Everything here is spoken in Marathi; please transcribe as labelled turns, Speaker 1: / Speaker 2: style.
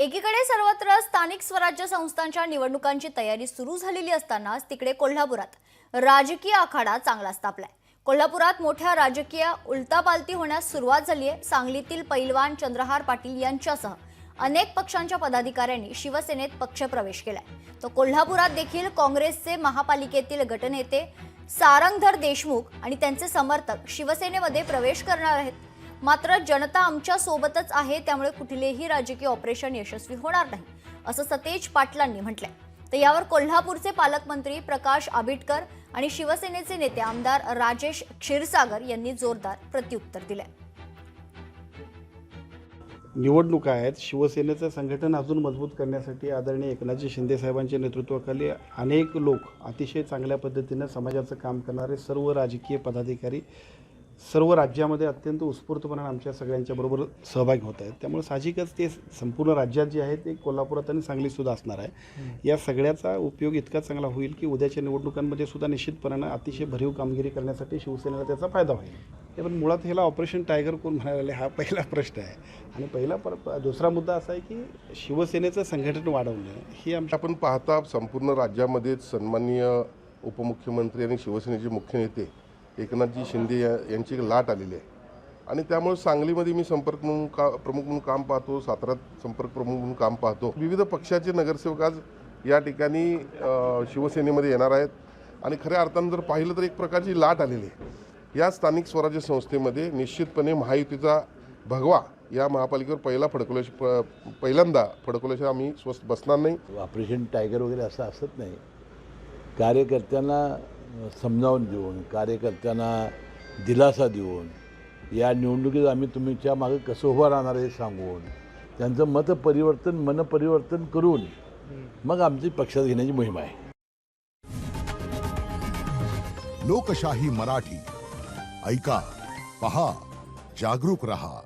Speaker 1: एकीकडे सर्वत्र स्थानिक स्वराज्य संस्थांच्या निवडणुकांची तयारी सुरू झालेली असतानाच तिकडे कोल्हापुरात राजकीय आखाडा चांगलाच तापलाय। कोल्हापुरात मोठ्या राजकीय उलटापालटी होण्यास सुरुवात झाली आहे। सांगलीतील पैलवान चंद्रहार पाटील यांच्यासह अनेक पक्षांच्या पदाधिकाऱ्यांनी शिवसेनेत पक्षप्रवेश केलाय। तो कोल्हापुरात देखील काँग्रेसचे महापालिकेतील गटनेते सारंगधर देशमुख आणि त्यांचे समर्थक शिवसेनेमध्ये प्रवेश करणार आहेत। मात्र जनता आमच्या सोबतच आहे, त्यामुळे कुठलेही राजकीय ऑपरेशन यशस्वी होणार नाही, असं सतेज पाटलांनी म्हटलंय। तर यावर कोल्हापूरचे पालकमंत्री प्रकाश आबिटकर आणि शिवसेनेचे नेते आमदार राजेश क्षीरसागर यांनी जोरदार प्रत्युत्तर दिलंय।
Speaker 2: निवडणुका आहेत, शिवसेनेचं संघटन अजून मजबूत करण्यासाठी आदरणीय एकनाथजी शिंदे साहेबांच्या नेतृत्वाखाली अनेक लोक अतिशय चांगल्या पद्धतीने समाजाचं काम करणारे सर्व राजकीय पदाधिकारी सर्व राज्यामध्ये अत्यंत उत्स्फूर्तपणे आमच्या सगळ्यांच्या बरोबर सहभागी होत आहेत। त्यामुळे साहजिकच ते संपूर्ण राज्यात जे आहे ते कोल्हापुरात आणि सांगलीसुद्धा असणार आहे। या सगळ्याचा उपयोग इतका चांगला होईल की उद्याच्या निवडणुकांमध्ये सुद्धा निश्चितपणे अतिशय भरीव कामगिरी करण्यासाठी शिवसेनेला त्याचा फायदा होईल। पण मुळात ह्याला ऑपरेशन टायगर कोण म्हणाले हा पहिला प्रश्न आहे। आणि दुसरा मुद्दा असा आहे की शिवसेनेचं संघटन वाढवणं ही
Speaker 3: आपण पाहता संपूर्ण राज्यामध्ये सन्माननीय उपमुख्यमंत्री आणि शिवसेनेचे मुख्य नेते एकनाथजी शिंदे यांची लाट आलेली आहे। आणि त्यामुळे सांगलीमध्ये मी संपर्क प्रमुख म्हणून काम पाहतो, साताऱ्यात संपर्क प्रमुख म्हणून काम पाहतो। विविध पक्षाचे नगरसेवक आज या ठिकाणी शिवसेनेमध्ये येणार आहेत। आणि खऱ्या अर्थानं जर पाहिलं तर एक प्रकारची लाट आलेली आहे। या स्थानिक स्वराज्य संस्थेमध्ये निश्चितपणे महायुतीचा भगवा या महापालिकेवर पहिल्यांदा फडकवल्याशिवाय आम्ही स्वस्थ बसणार नाही।
Speaker 4: ऑपरेशन टायगर वगैरे असं असत नाही। कार्यकर्त्यांना समजावून देऊन, कार्यकर्त्यांना दिलासा देऊन, या निवडणुकीत आम्ही तुमच्या मागे कसं उभं राहणार हे सांगून त्यांचं मन परिवर्तन करून मग आमची पक्षात घेण्याची मोहीम आहे।
Speaker 5: लोकशाही मराठी ऐका, पहा, जागरूक रहा।